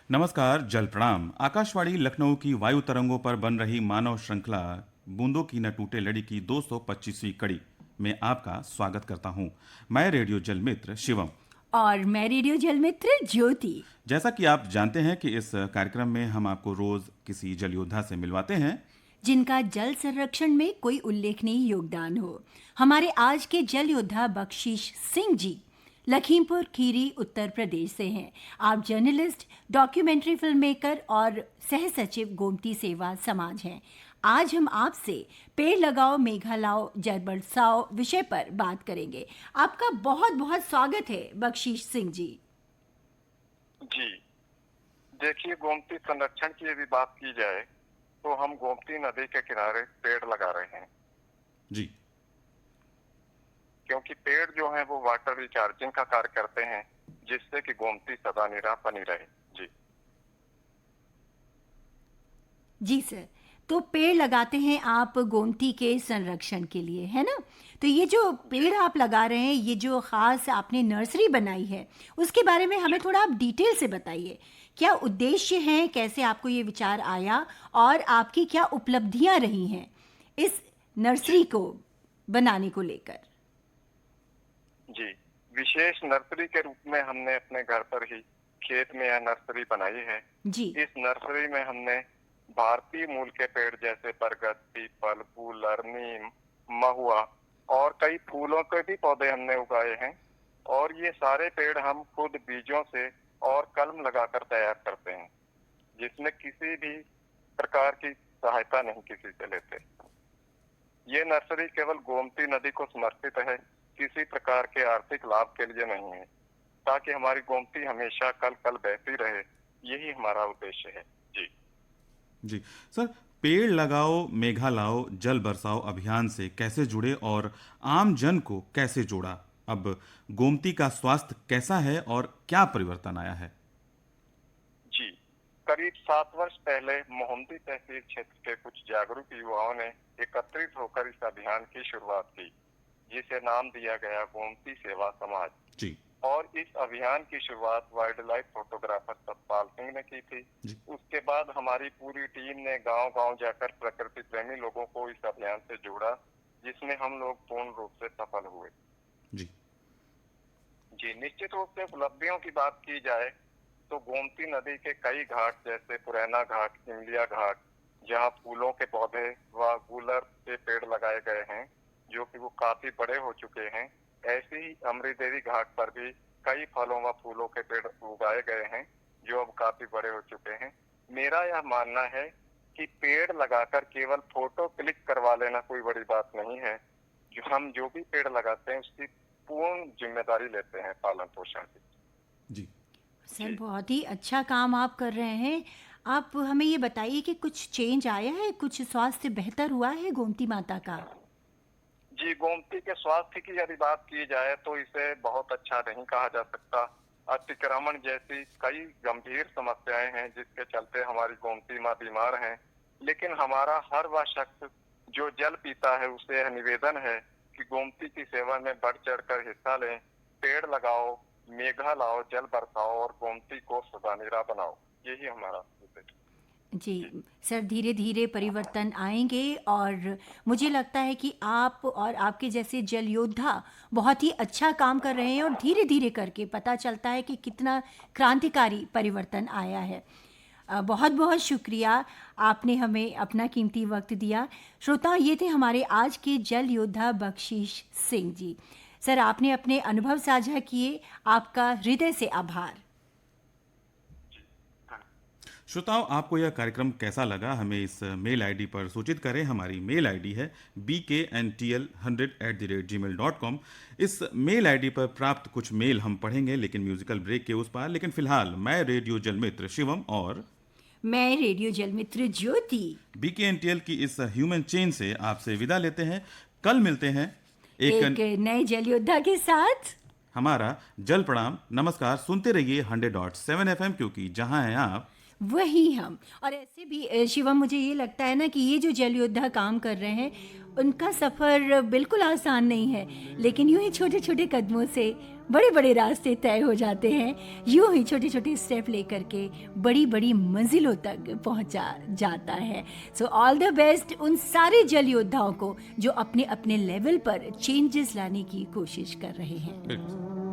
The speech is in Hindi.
नमस्कार, जल प्रणाम। आकाशवाणी लखनऊ की वायु तरंगों पर बन रही मानव श्रृंखला बूंदों की न टूटे लड़ी की 225वीं कड़ी में आपका स्वागत करता हूं। मैं रेडियो जल मित्र शिवम। और मैं रेडियो जल मित्र ज्योति। जैसा कि आप जानते हैं कि इस कार्यक्रम में हम आपको रोज किसी जल योद्धा से मिलवाते हैं। जिनका जल संरक्षण में कोई उल्लेखनीय योगदान हो। हमारे आज के जल योद्धा बख्शीश सिंह जी लखीमपुर खीरी उत्तर प्रदेश से हैं। आप जर्नलिस्ट, डॉक्यूमेंट्री फिल्म मेकर और सह सचिव गोमती सेवा समाज हैं। आज हम आपसे पेड़ लगाओ मेघा लाओ जल बरसाओ विषय पर बात करेंगे। आपका बहुत बहुत स्वागत है बख्शीश सिंह जी। जी देखिए, गोमती संरक्षण की यदि बात की जाए तो हम गोमती नदी के किनारे पेड़ लगा रहे हैं, जी, क्योंकि पेड़ जो हैं वो वाटर रिचार्जिंग का कार्य करते हैं, जिससे कि गोमती सदा निरा बनी रहे। जी जी सर, तो पेड़ लगाते हैं आप गोमती के संरक्षण के लिए, है ना? तो ये जो पेड़ आप लगा रहे हैं, ये जो ख़ास आपने नर्सरी बनाई है, उसके बारे में हमें थोड़ा आप डिटेल से बताइए। क्या उद्देश्य हैं, कैसे आपको ये विचार आया और आपकी क्या उपलब्धियां रही हैं इस नर्सरी को बनाने को लेकर? जी विशेष नर्सरी के रूप में हमने अपने घर पर ही खेत में यह नर्सरी बनाई है। जी इस नर्सरी में हमने भारतीय मूल के पेड़ जैसे बरगद, पीपल, गूलर, नीम, महुआ और कई फूलों के भी पौधे हमने उगाए हैं। और ये सारे पेड़ हम खुद बीजों से और कलम लगाकर तैयार करते हैं, जिसमें किसी भी प्रकार की सहायता नहीं किसी से लेते। ये नर्सरी केवल गोमती नदी को समर्पित है, किसी प्रकार के आर्थिक लाभ के लिए नहीं है, ताकि हमारी गोमती हमेशा कल कल बहती रहे। यही हमारा उद्देश्य है। जी जी। सर, पेड़ लगाओ मेघा लाओ जल बरसाओ अभियान से कैसे जुड़े और आम जन को कैसे जोड़ा? अब गोमती का स्वास्थ्य कैसा है और क्या परिवर्तन आया है? जी करीब 7 वर्ष पहले मोहम्मदी तहसील क्षेत्र के कुछ जागरूक युवाओं ने एकत्रित होकर इस अभियान की शुरुआत की, जिसे नाम दिया गया गोमती सेवा समाज। जी, और इस अभियान की शुरुआत wild life photographer Satpal Singh ने की थी। जी, उसके बाद हमारी पूरी टीम ने गांव-गांव जाकर प्रकृति प्रेमी लोगों को इस अभियान से जोड़ा, जिसमें हम लोग पूर्ण रूप से सफल हुए। जी, जी निश्चित रूप से उपलब्धियों की बात की जाए तो गोमती नदी के कई घाट जैसे पुरैना घाट, इमलिया घाट, जहां फूलों के पौधे व गूलर के पेड़ लगाए गए हैं, जो कि वो काफी बड़े हो चुके हैं। ऐसे ही अमरी देवी घाट पर भी कई फलों व फूलों के पेड़ उगाए गए हैं, जो अब काफी बड़े हो चुके हैं। मेरा यह मानना है कि पेड़ लगाकर केवल फोटो क्लिक करवा लेना कोई बड़ी बात नहीं है। हम जो भी पेड़ लगाते हैं उसकी पूर्ण जिम्मेदारी लेते हैं पालन पोषण की। जी। सर, बहुत ही अच्छा काम आप कर रहे हैं। आप हमें ये बताइए कि कुछ चेंज आया है, कुछ स्वास्थ्य बेहतर हुआ है गोमती माता का? जी गोमती के स्वास्थ्य की यदि बात की जाए तो इसे बहुत अच्छा नहीं कहा जा सकता। अतिक्रमण जैसी कई गंभीर समस्याएं हैं, जिसके चलते हमारी गोमती माँ बीमार हैं। लेकिन हमारा हर वह शख्स जो जल पीता है उसे यह निवेदन है कि गोमती की सेवा में बढ़ चढ़कर हिस्सा लें। पेड़ लगाओ, मेघा लाओ, जल बरसाओ और गोमती को सदा निरा बनाओ। यही हमारा उद्देश्य। जी सर, धीरे धीरे परिवर्तन आएंगे और मुझे लगता है कि आप और आपके जैसे जल योद्धा बहुत ही अच्छा काम कर रहे हैं और धीरे धीरे करके पता चलता है कि कितना क्रांतिकारी परिवर्तन आया है। बहुत बहुत शुक्रिया, आपने हमें अपना कीमती वक्त दिया। श्रोता, ये थे हमारे आज के जल योद्धा बख्शीश सिंह जी। सर, आपने अपने अनुभव साझा किए, आपका हृदय से आभार। श्रोताओं, आपको यह कार्यक्रम कैसा लगा हमें इस मेल आईडी पर सूचित करें। हमारी मेल आईडी है bkntl100@gmail.com। इस मेल आईडी पर प्राप्त कुछ मेल हम पढ़ेंगे, लेकिन म्यूजिकल ब्रेक के उस पार। लेकिन फिलहाल मैं रेडियो जलमित्र शिवम और मैं रेडियो जलमित्र ज्योति बीकेएनटीएल की इस ह्यूमन चेन से आपसे विदा लेते हैं। कल मिलते हैं एक नए जल योद्धा के साथ। हमारा जल प्रणाम। नमस्कार। सुनते रहिए 100.7 FM, क्योंकि जहां हैं आप वही हम। और ऐसे भी शिवम, मुझे ये लगता है ना कि ये जो जल योद्धा काम कर रहे हैं उनका सफ़र बिल्कुल आसान नहीं है, लेकिन यूं ही छोटे छोटे कदमों से बड़े बड़े रास्ते तय हो जाते हैं। यूं ही छोटे छोटे स्टेप लेकर के बड़ी बड़ी मंजिलों तक पहुंचा जाता है। सो ऑल द बेस्ट उन सारे जल योद्धाओं को जो अपने अपने लेवल पर चेंजेस लाने की कोशिश कर रहे हैं। बिल्कुल।